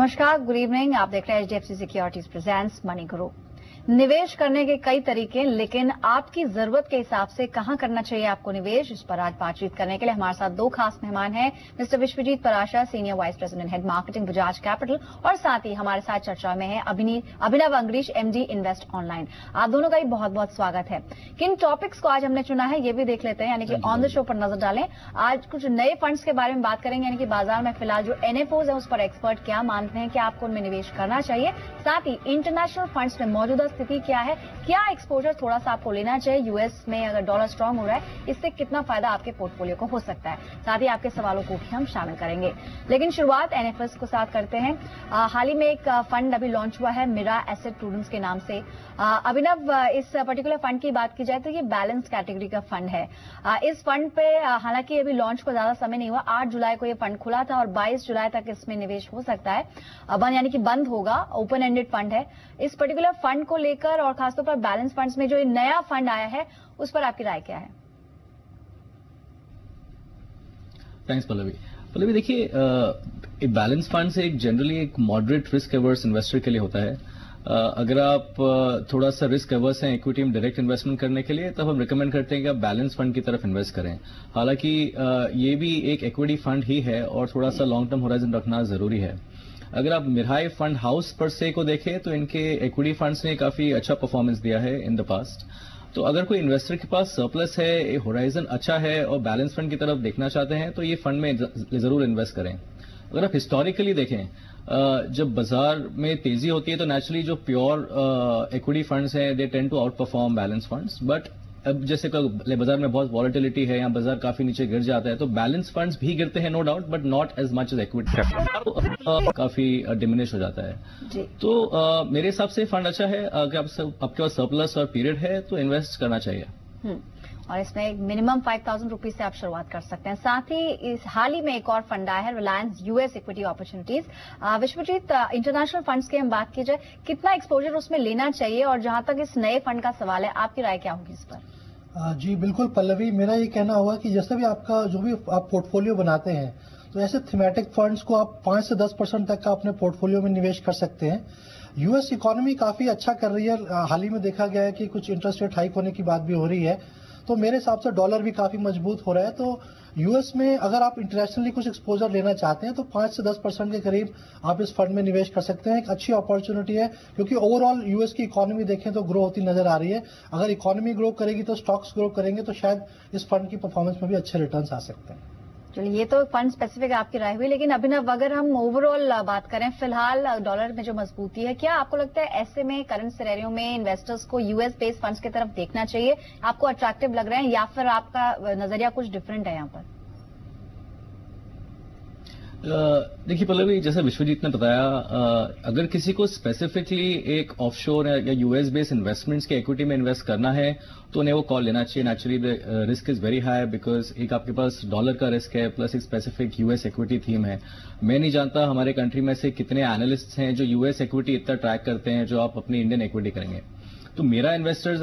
नमस्कार, good evening. आप देख रहे हैं एचडीएफसी सिक्योरिटीज प्रेजेंट्स मनी गुरु। निवेश करने के कई तरीके, लेकिन आपकी जरूरत के हिसाब से कहां करना चाहिए आपको निवेश, इस पर आज बातचीत करने के लिए हमारे साथ दो खास मेहमान हैं। Mister Vishwajeet Parasha, senior vice president head marketing Bajaj Capital, और साथ ही हमारे साथ चर्चा में है Abhinav Angrish, MD Invest Online. आप दोनों का ही बहुत बहुत स्वागत है। किन टॉपिक्स को आज हमने चुना है ये भी देख लेते हैं, यानी कि ऑन द शो पर नजर डालें। आज कुछ नए फंड्स के बारे में बात करेंगे, यानी कि बाजार में फिलहाल जो एनएफओज है उस पर एक्सपर्ट क्या मानते हैं कि आपको उनमें निवेश करना चाहिए। साथ ही इंटरनेशनल फंड्स में मौजूदा स्थिति क्या है, क्या एक्सपोजर थोड़ा सा आपको लेना चाहिए, यूएस में अगर डॉलर स्ट्रांग हो रहा है इससे कितना फायदा आपके पोर्टफोलियो को हो सकता है। साथ ही आपके सवालों को भी हम शामिल करेंगे। लेकिन शुरुआत एनएफएस के साथ करते हैं। हाल ही में एक फंड अभी लॉन्च हुआ है मिरा एसेट प्रूडेंस के नाम से। अभिनव, इस पर्टिकुलर फंड की बात की जाए तो ये बैलेंस कैटेगरी का फंड है। इस फंड पे हालांकि अभी लॉन्च को ज्यादा समय नहीं हुआ, 8 जुलाई को ये फंड खुला था और 22 जुलाई तक इसमें निवेश हो सकता है। यानी कि बंद होगा, ओपन एंडेड फंड है। इस पर्टिकुलर फंड को लेकर और खासतौर पर बैलेंस फंड्स में जो ये नया फंड आया है उस पर आपकी राय क्या है? थैंक्स पल्लवी, देखिए बैलेंस फंड से एक जनरली एक मॉडरेट रिस्क एवर्स इन्वेस्टर के लिए होता है। अगर आप थोड़ा सा रिस्क एवर्स हैं इक्विटी में डायरेक्ट इन्वेस्टमेंट करने के लिए, तब हम रिकमेंड करते हैं कि आप बैलेंस फंड की तरफ इन्वेस्ट करें। हालांकि ये भी एक इक्विटी फंड ही है और थोड़ा सा लॉन्ग टर्म होराइजन रखना जरूरी है। अगर आप मिराई फंड हाउस पर से को देखें तो इनके इक्विटी फंड्स ने काफी अच्छा परफॉर्मेंस दिया है इन द पास्ट। तो अगर कोई इन्वेस्टर के पास सरप्लस है, होराइजन अच्छा है और बैलेंस फंड की तरफ देखना चाहते हैं तो ये फंड में जरूर इन्वेस्ट करें। अगर आप हिस्टोरिकली देखें, जब बाजार में तेजी होती है तो नेचुरली जो प्योर इक्विटी फंड्स हैं they tend to outperform balance funds. But अब जैसे बाजार में बहुत वॉलेटिलिटी है या बाजार काफी नीचे गिर जाता है तो बैलेंस फंड्स भी गिरते हैं, no doubt, but not as much as equity, काफी डिमिनिश हो जाता है। तो मेरे हिसाब से फंड अच्छा है। अगर आपके पास सरप्लस और पीरियड है तो इन्वेस्ट करना चाहिए। और इसमें एक मिनिमम 5,000 रुपीज से आप शुरुआत कर सकते हैं। साथ ही इस हाल ही में एक और फंड आया है, Reliance US equity opportunities. Vishwajeet, international funds की हम बात की जाए, कितना एक्सपोजर उसमें लेना चाहिए, और जहां तक इस नए फंड का सवाल है आपकी राय क्या होगी इस पर? जी बिल्कुल पल्लवी, मेरा ये कहना होगा कि जैसे भी आपका जो भी आप पोर्टफोलियो बनाते हैं तो ऐसे थीमेटिक फंड्स को आप 5 से 10% तक का अपने पोर्टफोलियो में निवेश कर सकते हैं। यूएस इकोनॉमी काफी अच्छा कर रही है। हाल ही में देखा गया है कि कुछ इंटरेस्ट रेट हाइक होने की बात भी हो रही है, तो मेरे हिसाब से डॉलर भी काफी मजबूत हो रहा है। तो यूएस में अगर आप इंटरनेशनली कुछ एक्सपोजर लेना चाहते हैं तो 5 से 10% के करीब आप इस फंड में निवेश कर सकते हैं। एक अच्छी अपॉर्चुनिटी है क्योंकि ओवरऑल यूएस की इकोनॉमी देखें तो ग्रो होती नजर आ रही है। अगर इकोनॉमी ग्रो करेगी तो स्टॉक्स ग्रो करेंगे, तो शायद इस फंड की परफॉर्मेंस में भी अच्छे रिटर्न्स आ सकते हैं। चलिए, ये तो फंड स्पेसिफिक आपकी राय हुई, लेकिन अभिनव अगर हम ओवरऑल बात करें, फिलहाल डॉलर में जो मजबूती है, क्या आपको लगता है ऐसे में करंट सिनेरियो में इन्वेस्टर्स को यूएस बेस्ड फंड्स की तरफ देखना चाहिए? आपको अट्रैक्टिव लग रहे हैं या फिर आपका नजरिया कुछ डिफरेंट है यहाँ पर? देखिए पल्लवी, जैसे विश्वजीत ने बताया, अगर किसी को स्पेसिफिकली एक ऑफशोर या यूएस बेस्ड इन्वेस्टमेंट्स के इक्विटी में इन्वेस्ट करना है तो उन्हें वो कॉल लेना चाहिए। Naturally the risk is very high because एक आपके पास डॉलर का रिस्क है प्लस एक स्पेसिफिक यूएस इक्विटी थीम है। मैं नहीं जानता हमारे कंट्री में से कितने एनालिस्ट्स हैं जो यूएस इक्विटी इतना ट्रैक करते हैं जो आप अपनी इंडियन इक्विटी करेंगे। तो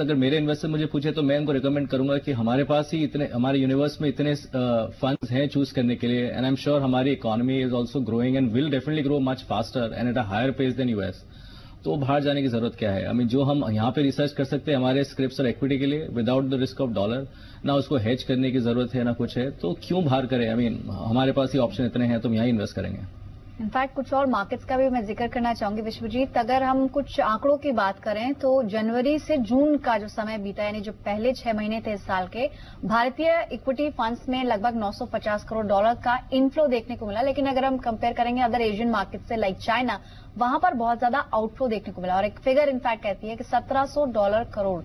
अगर मेरे इन्वेस्टर मुझे पूछे तो मैं उनको रिकमेंड करूंगा कि हमारे पास ही हमारे यूनिवर्स में इतने फंड्स हैं चूज करने के लिए, एंड आई एम श्योर हमारी economy is also growing and will definitely grow much faster and at a higher pace than US. तो बाहर जाने की जरूरत क्या है? जो हम यहाँ पे रिसर्च कर सकते हैं हमारे स्क्रिप्ट्स और इक्विटी के लिए without the risk of dollar, ना उसको हेज करने की जरूरत है ना कुछ है, तो क्यों बाहर करें? हमारे पास ही ऑप्शन इतने हैं तो हम यहाँ इन्वेस्ट करेंगे। इनफैक्ट कुछ और मार्केट्स का भी मैं जिक्र करना चाहूंगी विश्वजीत। अगर हम कुछ आंकड़ों की बात करें तो जनवरी से जून का जो समय बीता, यानी जो पहले 6 महीने थे इस साल के, भारतीय इक्विटी फंड्स में लगभग 950 करोड़ डॉलर का इनफ्लो देखने को मिला। लेकिन अगर हम कंपेयर करेंगे अदर एशियन मार्केट से लाइक चाइना, वहां पर बहुत ज्यादा आउटफ्लो देखने को मिला। और एक फिगर इनफैक्ट कहती है कि $1700 करोड़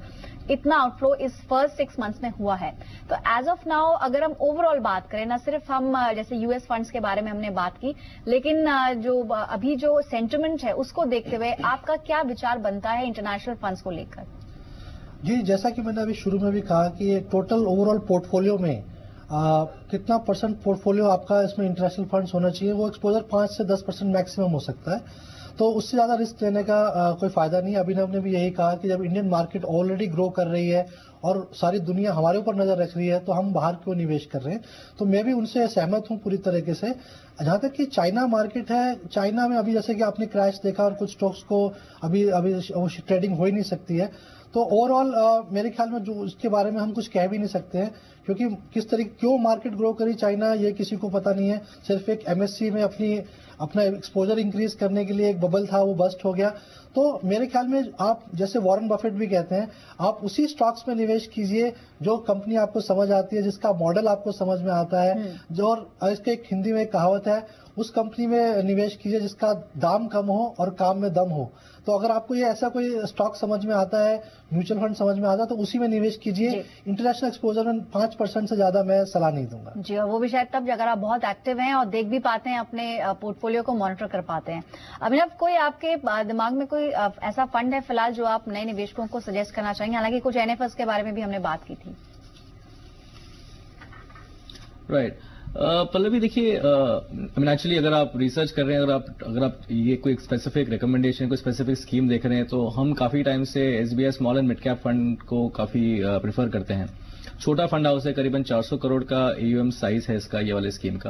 इतना आउटफ्लो इस फर्स्ट 6 मंथ्स में हुआ है। तो एज ऑफ नाउ अगर हम ओवरऑल बात करें, ना सिर्फ हम जैसे यूएस फंड्स के बारे में हमने बात की, लेकिन जो अभी जो सेंटिमेंट है उसको देखते हुए आपका क्या विचार बनता है इंटरनेशनल फंड्स को लेकर? जी, जैसा कि मैंने अभी शुरू में भी कहा कि टोटल ओवरऑल पोर्टफोलियो में कितना परसेंट पोर्टफोलियो आपका इसमें इंटरनेशनल फंड्स होना चाहिए, वो एक्सपोजर 5 से 10% मैक्सिमम हो सकता है। तो उससे ज्यादा रिस्क लेने का कोई फायदा नहीं है। अभिनव ने भी यही कहा कि जब इंडियन मार्केट ऑलरेडी ग्रो कर रही है और सारी दुनिया हमारे ऊपर नजर रख रही है तो हम बाहर क्यों निवेश कर रहे हैं। तो मैं भी उनसे सहमत हूं पूरी तरीके से। जहां तक कि चाइना मार्केट है, चाइना में अभी जैसे कि आपने क्रैश देखा और कुछ स्टॉक्स को अभी ट्रेडिंग हो ही नहीं सकती है। तो ओवरऑल मेरे ख्याल में जो इसके बारे में हम कुछ कह भी नहीं सकते हैं, क्योंकि किस तरीके क्यों मार्केट ग्रो करी चाइना ये किसी को पता नहीं है। सिर्फ एक एमएससी में अपना एक्सपोजर इंक्रीज करने के लिए एक बबल था, वो बस्ट हो गया। तो मेरे ख्याल में आप जैसे वॉरेन बफेट भी कहते हैं, आप उसी स्टॉक्स में निवेश कीजिए जो कंपनी आपको समझ आती है, जिसका मॉडल आपको समझ में आता है। जो और इसके एक हिंदी में एक कहावत है, उस कंपनी में निवेश कीजिए जिसका दाम कम हो और काम में दम हो। तो अगर आपको ये ऐसा कोई स्टॉक समझ में आता है, म्यूचुअल फंड समझ में आता है, तो उसी में निवेश कीजिए। इंटरनेशनल एक्सपोजर में 5% से ज्यादा मैं सलाह नहीं दूंगा जी। और वो भी शायद तब अगर आप बहुत एक्टिव हैं और देख भी पाते हैं, अपने पोर्टफोलियो को मॉनिटर कर पाते हैं। अभिनव, कोई आपके दिमाग में कोई ऐसा फंड है फिलहाल जो आप नए निवेशकों को सजेस्ट करना चाहेंगे? हालांकि कुछ एनएफएस के बारे में भी हमने बात की थी। राइट। पल्लवी देखिए, एक्चुअली अगर आप रिसर्च कर रहे हैं, अगर आप ये कोई स्पेसिफिक रिकमेंडेशन, कोई स्पेसिफिक स्कीम देख रहे हैं, तो हम काफी टाइम से SBI small and mid cap fund को काफी प्रेफर करते हैं। छोटा फंड हाउस है, करीबन 400 करोड़ का एयूएम साइज है इसका, ये वाले स्कीम का।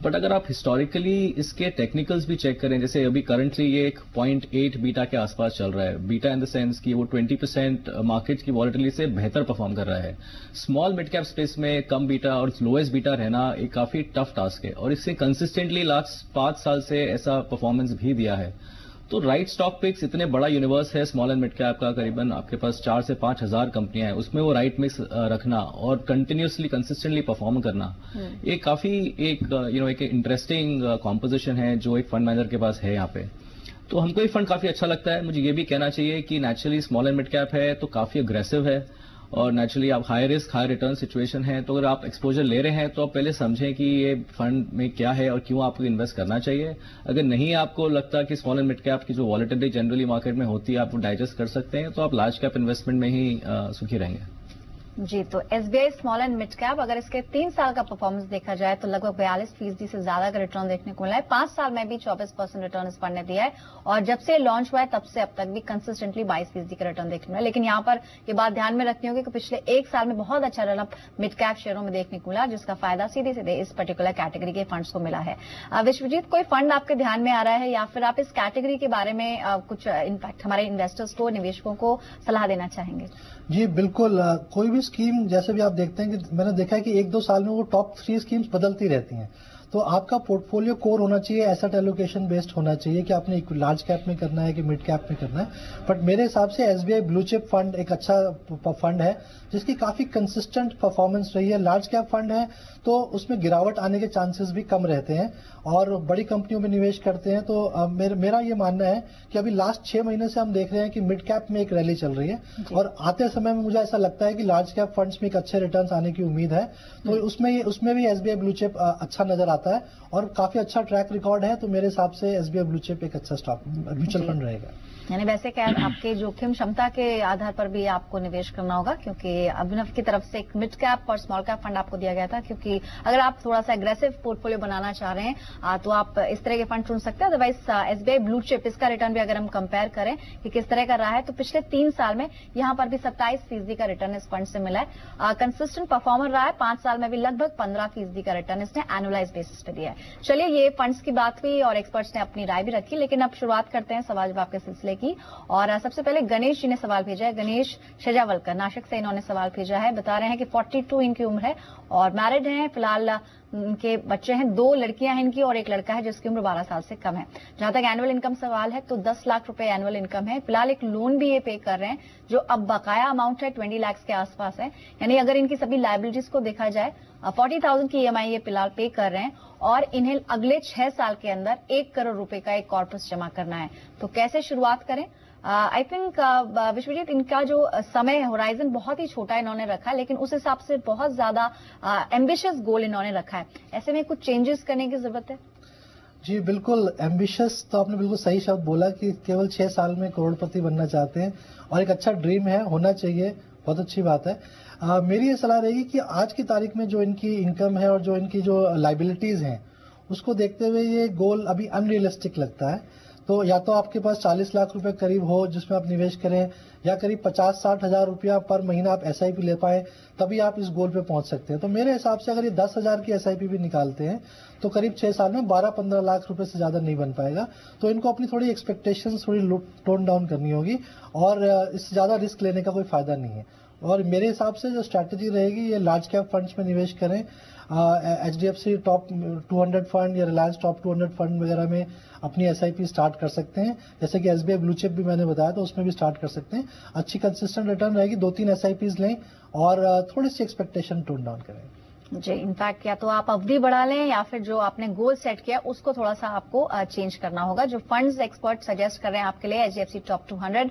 बट अगर आप हिस्टोरिकली इसके टेक्निकल्स भी चेक करें, जैसे अभी करंटली ये एक 0.8 बीटा के आसपास चल रहा है। बीटा इन द सेंस कि वो 20% मार्केट की वॉलेटिलिटी से बेहतर परफॉर्म कर रहा है। स्मॉल मिड कैप स्पेस में कम बीटा और लोएस्ट बीटा रहना एक काफी टफ टास्क है, और इससे कंसिस्टेंटली लास्ट 5 साल से ऐसा परफॉर्मेंस भी दिया है। तो राइट स्टॉक पिक्स, इतने बड़ा यूनिवर्स है स्मॉल एंड मिड कैप का, करीबन आपके पास 4 से 5 हजार कंपनियां हैं, उसमें वो राइट मिक्स रखना और कंटिन्यूसली कंसिस्टेंटली परफॉर्म करना, ये काफी एक इंटरेस्टिंग कॉम्पोजिशन है जो एक फंड मैनेजर के पास है यहाँ पे। तो हमको ये फंड काफी अच्छा लगता है। मुझे ये भी कहना चाहिए कि naturally small and mid cap है तो काफी अग्रेसिव है, और नेचुरली आप high risk high return situation है, तो अगर आप एक्सपोजर ले रहे हैं तो आप पहले समझें कि ये फंड में क्या है और क्यों आपको इन्वेस्ट करना चाहिए। अगर नहीं आपको लगता कि स्मॉल एंड मिड कैप की जो वॉलेटिलिटी जनरली मार्केट में होती है आप वो डाइजेस्ट कर सकते हैं, तो आप लार्ज कैप इन्वेस्टमेंट में ही सुखी रहेंगे। जी। तो SBI small and mid cap, अगर इसके 3 साल का परफॉर्मेंस देखा जाए तो लगभग 42% से ज्यादा का रिटर्न देखने को मिला है। 5 साल में भी 24% रिटर्न इस फंड ने दिया है, और जब से लॉन्च हुआ है तब से अब तक भी कंसिस्टेंटली 22% का रिटर्न देखने को मिला है। लेकिन यहाँ पर ये बात ध्यान में रखनी होगी कि पिछले 1 साल में बहुत अच्छा रन अप मिड कैप शेयरों में देखने को मिला, जिसका फायदा सीधे सीधे इस पर्टिकुलर कैटेगरी के फंड्स को मिला है। विश्वजीत, कोई फंड आपके ध्यान में आ रहा है, या फिर आप इस कैटेगरी के बारे में कुछ इनफैक्ट हमारे इन्वेस्टर्स को, निवेशकों को सलाह देना चाहेंगे? जी बिल्कुल। कोई भी स्कीम, जैसे भी आप देखते हैं कि मैंने देखा है कि 1-2 साल में वो टॉप 3 स्कीम्स बदलती रहती हैं। तो आपका पोर्टफोलियो कोर होना चाहिए, एसेट एलोकेशन बेस्ड होना चाहिए कि आपने एक लार्ज कैप में करना है कि मिड कैप में करना है। बट मेरे हिसाब से एसबीआई ब्लू चिप फंड एक अच्छा फंड है जिसकी काफी कंसिस्टेंट परफॉर्मेंस रही है। लार्ज कैप फंड है तो उसमें गिरावट आने के चांसेस भी कम रहते हैं, और बड़ी कंपनियों में निवेश करते हैं। तो मेरा ये मानना है कि अभी लास्ट 6 महीने से हम देख रहे हैं कि मिड कैप में एक रैली चल रही है, और आते समय में मुझे ऐसा लगता है कि लार्ज कैप फंड्स में एक अच्छे रिटर्न्स आने की उम्मीद है। तो उसमें भी एसबीआई ब्लू चिप अच्छा नजर आता है और काफी अच्छा ट्रैक रिकॉर्ड है। तो मेरे हिसाब से एसबीआई ब्लू चिप एक अच्छा स्टॉक म्यूचुअल फंड रहेगा। यानी वैसे क्या आपके जोखिम क्षमता के आधार पर भी आपको निवेश करना होगा, क्योंकि अभिनव की तरफ से एक मिड कैप और स्मॉल कैप फंड आपको दिया गया था। क्योंकि अगर आप थोड़ा सा एग्रेसिव पोर्टफोलियो बनाना चाह रहे हैं तो आप इस तरह के फंड चुन सकते हैं। अदरवाइज एसबीआई ब्लू चिप, इसका रिटर्न भी अगर हम कंपेयर करें कि किस तरह का रहा है, तो पिछले 3 साल में यहाँ पर भी 27% का रिटर्न इस फंड से मिला है। कंसिस्टेंट परफॉर्मर रहा है। 5 साल में भी लगभग 15% का रिटर्न इसने एनुअलाइज बेसिस पे दिया है। चलिए, ये फंड्स की बात हुई और एक्सपर्ट्स ने अपनी राय भी रखी, लेकिन अब शुरुआत करते हैं सवाल जवाब के सिलसिले की। और सबसे पहले गणेश जी ने सवाल भेजा है। गणेश शेजावलकर नासिक से इन्होंने सवाल भेजा है। बता रहे हैं कि 42 इनकी उम्र है और मैरिड हैं। फिलहाल उनके बच्चे हैं, 2 लड़कियां हैं इनकी और 1 लड़का है जिसकी उम्र 12 साल से कम है। जहां तक एनुअल इनकम सवाल है तो 10 लाख रुपए एनुअल इनकम है। फिलहाल एक लोन भी ये पे कर रहे हैं जो अब बकाया अमाउंट है 20 लाख के आसपास है। यानी अगर इनकी सभी लायबिलिटीज को देखा जाए 40,000 की ईएमआई ये फिलहाल पे कर रहे हैं, और इन्हें अगले 6 साल के अंदर 1 करोड़ रुपए का एक कॉर्पस जमा करना है। तो कैसे शुरुआत करें? आई थिंक विश्वजीत, इनका जो समय होराइजन बहुत ही छोटा इन्होंने रखा है, लेकिन उस हिसाब से बहुत ज्यादा एम्बिशियस गोल इन्होंने रखा है। ऐसे में कुछ चेंजेस करने की जरूरत है? जी बिल्कुल, एम्बिशियस तो आपने बिल्कुल सही शब्द बोला कि केवल 6 साल में करोड़पति बनना चाहते हैं, और एक अच्छा ड्रीम है, होना चाहिए, बहुत अच्छी बात है। मेरी ये सलाह रहेगी कि आज की तारीख में जो इनकी इनकम है और जो इनकी जो लाइबिलिटीज हैं उसको देखते हुए ये गोल अभी अनरियलिस्टिक लगता है। तो या तो आपके पास 40 लाख रुपए करीब हो जिसमें आप निवेश करें, या करीब 50-60 हजार रुपया पर महीना आप SIP ले पाए, तभी आप इस गोल पे पहुंच सकते हैं। तो मेरे हिसाब से अगर ये 10,000 की SIP भी निकालते हैं तो करीब 6 साल में 12-15 लाख रुपए से ज्यादा नहीं बन पाएगा। तो इनको अपनी थोड़ी एक्सपेक्टेशंस थोड़ी टोन डाउन करनी होगी, और इससे ज्यादा रिस्क लेने का कोई फायदा नहीं है। और मेरे हिसाब से जो स्ट्रैटेजी रहेगी, ये लार्ज कैप फंड्स में निवेश करें। HDFC टॉप 200 फंड या रिलायंस टॉप 200 फंड वगैरह में अपनी SIP स्टार्ट कर सकते हैं। जैसे कि SBI ब्लू चिप भी मैंने बताया, तो उसमें भी स्टार्ट कर सकते हैं। अच्छी कंसिस्टेंट रिटर्न रहेगी, 2-3 SIPs लें और थोड़ी सी एक्सपेक्टेशन टोन डाउन करें। जी, इनफैक्ट या तो आप अवधि बढ़ा लें या फिर जो आपने गोल सेट किया उसको थोड़ा सा आपको चेंज करना होगा। जो फंड्स एक्सपर्ट सजेस्ट कर रहे हैं आपके लिए, HDFC टॉप 200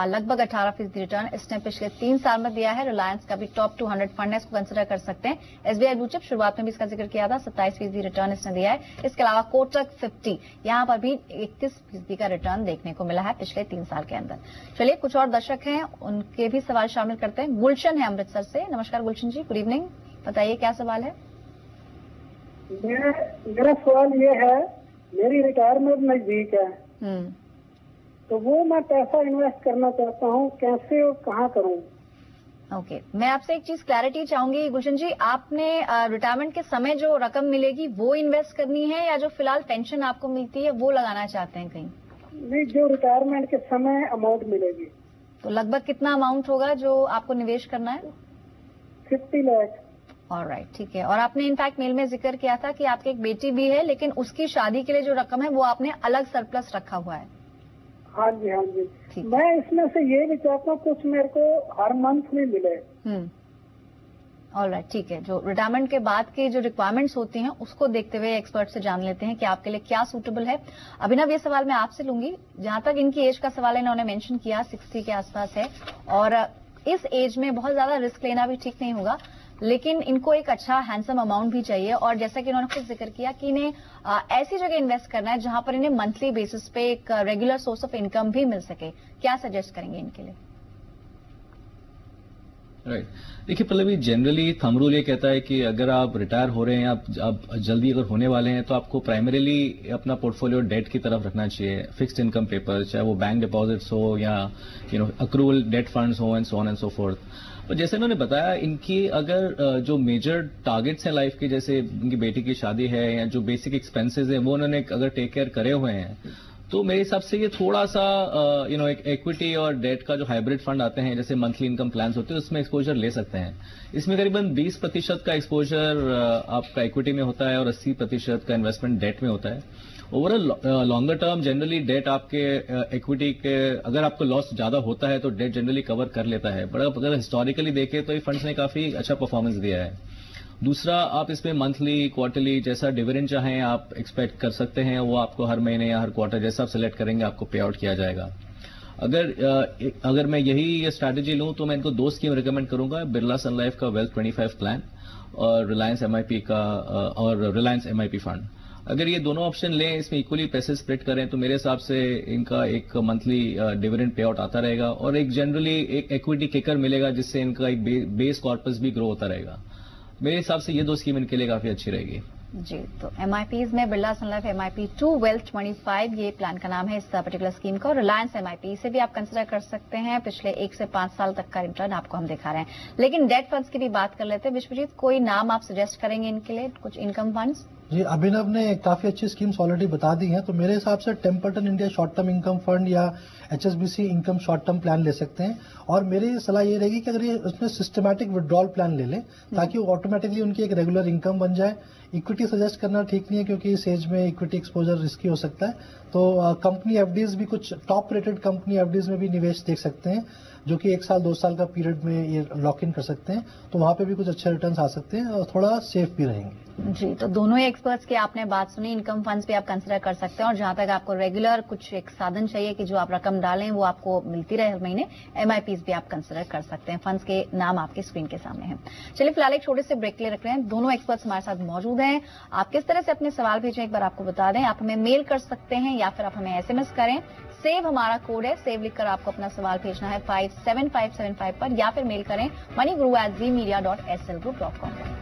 लगभग 18% रिटर्न इसने पिछले 3 साल में दिया है। रिलायंस का भी टॉप 200 फंड है, इसको कंसिडर कर सकते हैं। SBI ब्लू चिप शुरुआत में भी इसका जिक्र किया था, 27% रिटर्न इसने दिया है। इसके अलावा कोटक 50, यहाँ पर भी 31% का रिटर्न देखने को मिला है पिछले 3 साल के अंदर। चलिए, कुछ और दर्शक हैं, उनके भी सवाल शामिल करते हैं। गुलशन है अमृतसर से। नमस्कार गुलशन जी, गुड इवनिंग, बताइए क्या सवाल है। मेरा सवाल ये है, मेरी रिटायरमेंट नजदीक है, तो वो मैं पैसा इन्वेस्ट करना चाहता हूँ, कैसे और कहाँ करूँ? ओके, मैं आपसे एक चीज क्लैरिटी चाहूंगी गुलशन जी, आपने रिटायरमेंट के समय जो रकम मिलेगी वो इन्वेस्ट करनी है, या जो फिलहाल पेंशन आपको मिलती है वो लगाना चाहते हैं कहीं? नहीं, जो रिटायरमेंट के समय अमाउंट मिलेगी। तो लगभग कितना अमाउंट होगा जो आपको निवेश करना है? 50 लाख। ऑलराइट, ठीक है। और आपने इनफैक्ट मेल में जिक्र किया था कि आपकी एक बेटी भी है, लेकिन उसकी शादी के लिए जो रकम है वो आपने अलग सरप्लस रखा हुआ है। हाँ जी, हाँ जी। मैं इसमें से ये भी चाहता हूँ कुछ मेरे को हर मंथ में मिले। ऑलराइट, ठीक है। जो रिटायरमेंट के बाद की जो रिक्वायरमेंट्स होती हैं उसको देखते हुए एक्सपर्ट से जान लेते हैं कि आपके लिए क्या सूटेबल है। अभिनव, ये सवाल मैं आपसे लूंगी। जहां तक इनकी एज का सवाल है, इन्होंने मेंशन किया 60 के आसपास है, और इस एज में बहुत ज्यादा रिस्क लेना भी ठीक नहीं होगा, लेकिन इनको एक अच्छा हैंडसम अमाउंट भी चाहिए। और जैसा कि इन्होंने खुद जिक्र किया कि इन्हें ऐसी जगह इन्वेस्ट करना है जहां पर इन्हें मंथली बेसिस पे एक रेगुलर सोर्स ऑफ इनकम भी मिल सके। क्या सजेस्ट करेंगे इनके लिए? राइट, देखिए पल्लवी, जनरली थंब रूल ये कहता है कि अगर आप रिटायर हो रहे हैं, आप जल्दी अगर होने वाले हैं, तो आपको प्राइमरीली अपना पोर्टफोलियो डेट की तरफ रखना चाहिए। फिक्स्ड इनकम पेपर, चाहे वो बैंक डिपॉजिट्स हो या अक्रूवल डेट फंड्स हो, and so on and so fourth. और जैसे इन्होंने बताया, इनकी अगर जो मेजर टारगेट्स हैं लाइफ के, जैसे इनकी बेटी की शादी है या जो बेसिक एक्सपेंसेस हैं वो उन्होंने अगर टेक केयर करे हुए हैं, तो मेरे हिसाब से ये थोड़ा सा एक इक्विटी और डेट का जो हाइब्रिड फंड आते हैं, जैसे मंथली इनकम प्लान्स होते हैं, उसमें एक्सपोजर ले सकते हैं। इसमें करीबन 20% का एक्सपोजर आपका इक्विटी में होता है और 80% का इन्वेस्टमेंट डेट में होता है। Overall longer term generally debt आपके इक्विटी के, अगर आपको लॉस ज्यादा होता है तो डेट जनरली कवर कर लेता है, बट अगर हिस्टोरिकली देखें तो ये फंड्स ने काफी अच्छा परफॉर्मेंस दिया है। दूसरा, आप इसमें मंथली, क्वार्टरली जैसा डिविडेंड चाहें आप एक्सपेक्ट कर सकते हैं, वो आपको हर महीने या हर क्वार्टर जैसा आप सिलेक्ट करेंगे आपको पे आउट किया जाएगा। अगर मैं यही स्ट्रैटेजी लूं तो मैं इनको 2 स्कीम रिकमेंड करूंगा, बिरला सन लाइफ का वेल्थ 25 प्लान और रिलायंस MIP का और रिलायंस MIP फंड। अगर ये दोनों ऑप्शन लें, इसमें इक्वली पैसे स्प्लिट करें, तो मेरे हिसाब से इनका एक मंथली डिविडेंड पे आउट आता रहेगा और एक जनरली एक इक्विटी किकर मिलेगा, जिससे इनका एक बेस कॉर्पस भी ग्रो होता रहेगा। मेरे हिसाब से ये 2 स्कीम इनके लिए काफी अच्छी रहेगी। जी, तो MIPs में बिरला सन लाइफ MIP2 वेल्थ 25 ये प्लान का नाम है इस पर्टिकुलर स्कीम का, और रिलायंस MIP से भी आप कंसिडर कर सकते हैं। पिछले 1 से 5 साल तक का रिटर्न आपको हम दिखा रहे हैं। लेकिन डेट फंड्स की भी बात कर लेते हैं। विश्वजीत, कोई नाम आप सजेस्ट करेंगे इनके लिए, कुछ इनकम फंड्स? जी, अभिनव ने काफी अच्छी स्कीम्स ऑलरेडी बता दी हैं, तो मेरे हिसाब से Templeton India short term income fund या HSBC income short term plan ले सकते हैं। और मेरी सलाह ये रहेगी कि अगर ये उसमें सिस्टमैटिक विड्रॉल प्लान ले लें, ताकि ऑटोमेटिकली उनकी एक रेगुलर इनकम बन जाए। इक्विटी सजेस्ट करना ठीक नहीं है, क्योंकि इस एज में इक्विटी एक्सपोजर रिस्की हो सकता है। तो कंपनी FDs भी, कुछ टॉप रेटेड कंपनी FDs में भी निवेश देख सकते हैं, जो कि 1 साल 2 साल का पीरियड में ये लॉक इन कर सकते हैं, तो वहां पे भी कुछ अच्छे रिटर्न्स आ सकते हैं और थोड़ा सेफ भी रहेंगे। जी, तो दोनों ही एक्सपर्ट्स की आपने बात सुनी। इनकम फंड्स भी आप कंसिडर कर सकते हैं, और जहां तक आपको रेगुलर कुछ एक साधन चाहिए कि जो आप रकम डालें वो आपको मिलती रहे हर महीने, MIPs भी आप कंसिडर कर सकते हैं। फंड्स के नाम आपके स्क्रीन के सामने हैं। चलिए फिलहाल एक छोटे से ब्रेक के लिए रख रहे हैं। दोनों एक्सपर्ट्स हमारे साथ मौजूद हैं। आप किस तरह से अपने सवाल भेजें एक बार आपको बता दें। आप हमें मेल कर सकते हैं या फिर आप हमें SMS करें। सेव हमारा कोड है, सेव लिखकर आपको अपना सवाल भेजना है 57575 पर, या फिर मेल करें moneyguru@zmedia.slgroup.com पर।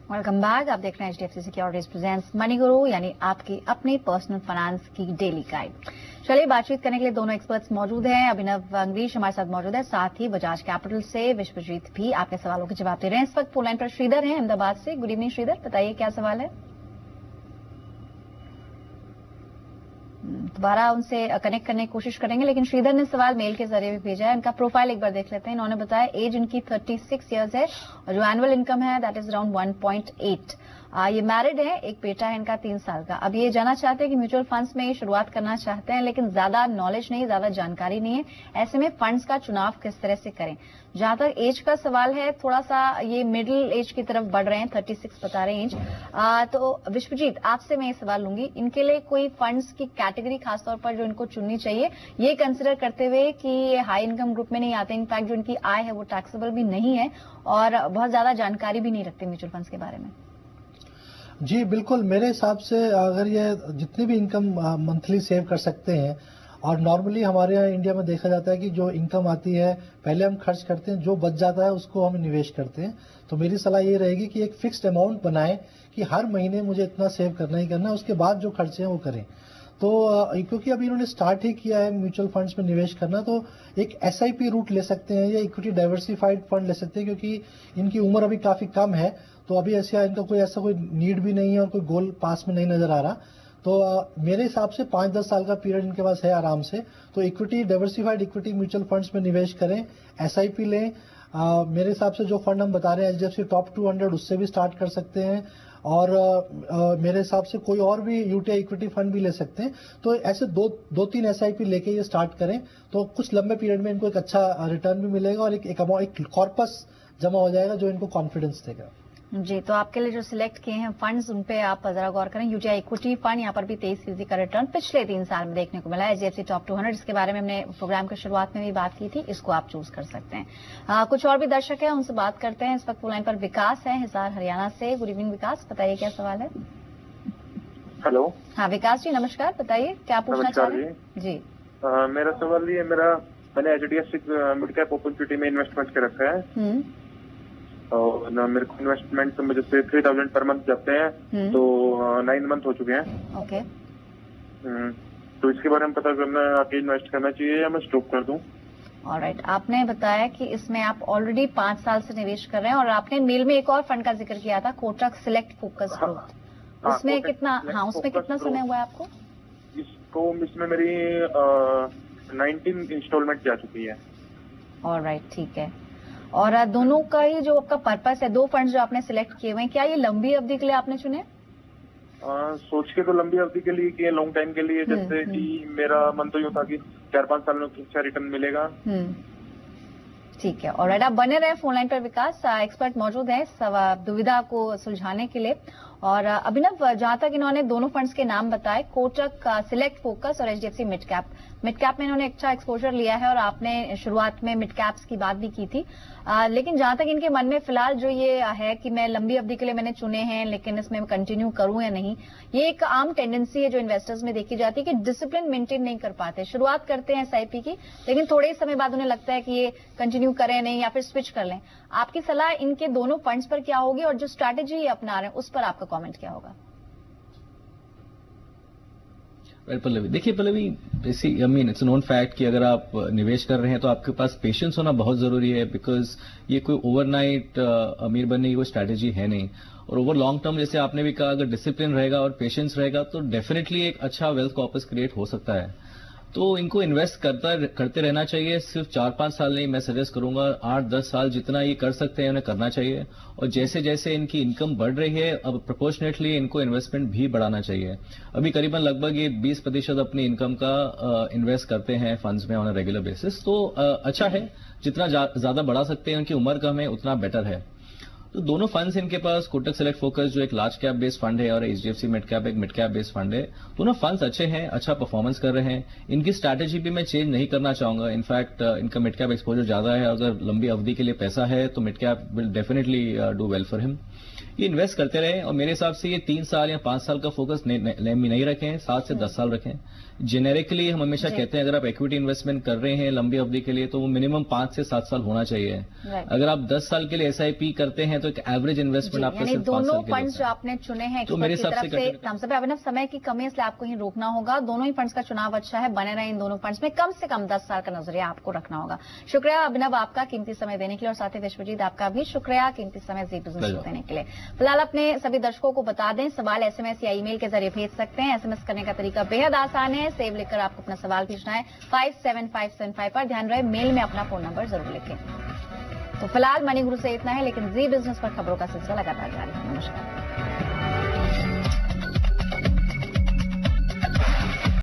Welcome back. आप देख रहे हैं HDFC सिक्योरिटीज प्रेजेंट्स मनी गुरु, यानी आपकी अपनी पर्सनल फाइनेंस की डेली गाइड। चलिए, बातचीत करने के लिए दोनों एक्सपर्ट्स मौजूद हैं। अभिनव अंग्रीश हमारे साथ मौजूद है, साथ ही बजाज कैपिटल से विश्वजीत भी आपके सवालों के जवाब दे रहे हैं। इस वक्त फोन लाइन पर श्रीधर हैं अहमदाबाद से। गुड इवनिंग श्रीधर, बताइए क्या सवाल है। दोबारा उनसे कनेक्ट करने की कोशिश करेंगे, लेकिन श्रीधर ने सवाल मेल के जरिए भी भेजा है। इनका प्रोफाइल एक बार देख लेते हैं। इन्होंने बताया एज इनकी 36 इयर्स है और जो एनुअल इनकम है दैट इज अराउंड 1.8। ये मैरिड है, एक बेटा है इनका 3 साल का। अब ये जानना चाहते हैं कि म्यूचुअल फंड्स में ये शुरुआत करना चाहते हैं, लेकिन ज्यादा नॉलेज नहीं, ज्यादा जानकारी नहीं है। ऐसे में फंड्स का चुनाव किस तरह से करें। जहां तक एज का सवाल है, थोड़ा सा ये मिडिल एज की तरफ बढ़ रहे हैं, 36 बता रहे हैं एज। तो विश्वजीत, आपसे मैं ये सवाल लूंगी, इनके लिए कोई फंड्स की कैटेगरी खासतौर पर जो इनको चुननी चाहिए, ये कंसिडर करते हुए कि ये हाई इनकम ग्रुप में नहीं आते, इनफैक्ट जो इनकी आय है वो टैक्सेबल भी नहीं है और बहुत ज्यादा जानकारी भी नहीं रखते म्यूचुअल फंड्स के बारे में। जी बिल्कुल, मेरे हिसाब से अगर ये जितनी भी इनकम मंथली सेव कर सकते हैं, और नॉर्मली हमारे यहाँ इंडिया में देखा जाता है कि जो इनकम आती है पहले हम खर्च करते हैं, जो बच जाता है उसको हम निवेश करते हैं। तो मेरी सलाह ये रहेगी कि एक फिक्स्ड अमाउंट बनाएं कि हर महीने मुझे इतना सेव करना ही करना है, उसके बाद जो खर्चे हैं वो करें। तो क्योंकि अभी इन्होंने स्टार्ट ही किया है म्यूचुअल फंड्स में निवेश करना, तो एक SIP रूट ले सकते हैं या इक्विटी डाइवर्सिफाइड फंड ले सकते हैं, क्योंकि इनकी उम्र अभी काफी कम है। तो अभी ऐसा इनका कोई नीड भी नहीं है और कोई गोल पास में नहीं नजर आ रहा। तो मेरे हिसाब से 5-10 साल का पीरियड इनके पास है आराम से। तो equity diversified equity mutual funds में निवेश करें, SIP लें। मेरे हिसाब से जो फंड हम बता रहे हैं HDFC टॉप 200, उससे भी स्टार्ट कर सकते हैं। और मेरे हिसाब से कोई और भी UTI इक्विटी फंड भी ले सकते हैं। तो ऐसे दो तीन SIP लेके ये स्टार्ट करें, तो कुछ लंबे पीरियड में इनको एक अच्छा रिटर्न भी मिलेगा और एक कॉर्पस जमा हो जाएगा जो इनको कॉन्फिडेंस देगा। जी, तो आपके लिए जो सिलेक्ट किए हैं फंड्स, उन पे आप जरा गौर करें। UTI इक्विटी फंड, यहाँ पर भी 23% का रिटर्न पिछले 3 साल में देखने को मिला है। HDFC टॉप 200, जिसके बारे में हमने प्रोग्राम की शुरुआत में भी बात की थी, इसको आप चूज कर सकते हैं। कुछ और भी दर्शक हैं, उनसे बात करते हैं। इस वक्त फोन लाइन पर विकास है हिसार हरियाणा से। गुड इवनिंग विकास, बताइए क्या सवाल है। हेलो। हाँ विकास जी, नमस्कार, बताइए क्या पूछना चाह रहे हैं। जी, मेरा सवाल ये, मैंने HDFC mid cap open city में इन्वेस्टमेंट कर रखा है और मेरे को इन्वेस्टमेंट तो मुझे 3000 पर मंथ जाते हैं, तो 9 मंथ हो चुके हैं। ओके। तो इसके बारे में पता करना है, आगे इन्वेस्ट करना चाहिए या मैं स्टॉप कर दूं। ऑलराइट, आपने बताया कि इसमें आप ऑलरेडी 5 साल से निवेश कर रहे हैं और आपने मेल में एक और फंड का जिक्र किया था, कोटक सिलेक्ट फोकस ग्रोथ। उसमें कितना, उसमें कितना समय हुआ है आपको? इसमें मेरी 19 इंस्टॉलमेंट जा चुकी है। ऑलराइट, ठीक है। और दोनों का ही जो आपका पर्पस है, 2 फंड्स जो आपने सिलेक्ट किए हुए हैं, क्या ये लंबी अवधि के लिए आपने चुने? सोच के तो लंबी अवधि के लिए कि लॉन्ग टाइम के लिए, जैसे कि मेरा मन तो यूँ था कि 4-5 साल में अच्छा रिटर्न मिलेगा। ठीक है, ऑलराइट, आप बने रहे फोन लाइन पर। विकास, एक्सपर्ट मौजूद है दुविधा को सुलझाने के लिए। और अभिनव, जहां तक इन्होंने दोनों फंड्स के नाम बताए, कोटक सिलेक्ट फोकस और HDFC मिड कैप में इन्होंने अच्छा एक्सपोजर लिया है और आपने शुरुआत में मिड कैप्स की बात भी की थी। लेकिन जहां तक इनके मन में फिलहाल जो ये है कि मैं लंबी अवधि के लिए मैंने चुने हैं, लेकिन इसमें कंटिन्यू करूं या नहीं, ये एक आम टेंडेंसी है जो इन्वेस्टर्स में देखी जाती है कि डिसिप्लिन मेंटेन नहीं कर पाते। शुरुआत करते हैं SIP की, लेकिन थोड़े ही समय बाद उन्हें लगता है कि ये कंटिन्यू करें नहीं या फिर स्विच कर लें। आपकी सलाह इनके दोनों फंड्स पर क्या होगी और जो स्ट्रैटेजी ये अपना रहे हैं उस पर आपका कमेंट क्या होगा? पल्लवी, देखिए पल्लवी, इट्स नोन फैक्ट कि अगर आप निवेश कर रहे हैं तो आपके पास पेशेंस होना बहुत जरूरी है, बिकॉज ये कोई ओवरनाइट अमीर बनने की कोई स्ट्रैटेजी है नहीं। और ओवर लॉन्ग टर्म, जैसे आपने भी कहा, अगर डिसिप्लिन रहेगा और पेशेंस रहेगा तो डेफिनेटली एक अच्छा वेल्थ कॉर्पस क्रिएट हो सकता है। तो इनको इन्वेस्ट करते रहना चाहिए। सिर्फ 4-5 साल नहीं, मैं सजेस्ट करूंगा 8-10 साल जितना ये कर सकते हैं उन्हें करना चाहिए। और जैसे जैसे इनकी इनकम बढ़ रही है, अब प्रोपोर्शनेटली इनको इन्वेस्टमेंट भी बढ़ाना चाहिए। अभी करीबन लगभग ये 20% अपनी इनकम का इन्वेस्ट करते हैं फंड्स में ऑन अ रेगुलर बेसिस। तो अच्छा है, जितना ज्यादा बढ़ा सकते हैं, उनकी उम्र कम है उतना बेटर है। तो दोनों फंड्स इनके पास, कोटक सेलेक्ट फोकस जो एक लार्ज कैप बेस्ड फंड है और HDFC मिड कैप एक मिड कैप बेस्ड फंड है, दोनों फंड्स अच्छे हैं, अच्छा परफॉर्मेंस कर रहे हैं। इनकी स्ट्रैटेजी भी मैं चेंज नहीं करना चाहूंगा। इनफैक्ट इनका मिड कैप एक्सपोजर ज्यादा है, अगर लंबी अवधि के लिए पैसा है तो mid cap will definitely do well for him. ये इन्वेस्ट करते रहे और मेरे हिसाब से ये 3 साल या 5 साल का फोकस नहीं रखें, 7 से 10 साल रखें। जेनेरिकली हम हमेशा कहते हैं अगर आप इक्विटी इन्वेस्टमेंट कर रहे हैं लंबी अवधि के लिए तो वो मिनिमम 5 से 7 साल होना चाहिए। अगर आप 10 साल के लिए SIP करते हैं तो एक एवरेज इन्वेस्टमेंट आपका सिर्फ 5 साल दोनों के फंड्स जो आपने चुने हैं तो मेरे हिसाब से हमसे अभिनव समय की कमी इसलिए आपको ही रोकना होगा। दोनों ही फंड्स का चुनाव अच्छा है, बने रहे इन दोनों फंड्स में, कम से कम 10 साल का नजरिया आपको रखना होगा। शुक्रिया अभिनव आपका कीमती समय देने के लिए और साथ ही विश्वजीत आपका भी शुक्रिया कीमती समय जी बिजनेस को देने के लिए। फिलहाल अपने सभी दर्शकों को बता दें सवाल SMS या ईमेल के जरिए भेज सकते हैं। SMS करने का तरीका बेहद आसान है, सेव लिखकर आपको अपना सवाल भेजना है 57575 पर। ध्यान रहे मेल में अपना फोन नंबर जरूर लिखें। तो फिलहाल मनी गुरु से इतना है, लेकिन जी बिजनेस पर खबरों का सिलसिला लगातार जारी है। नमस्कार।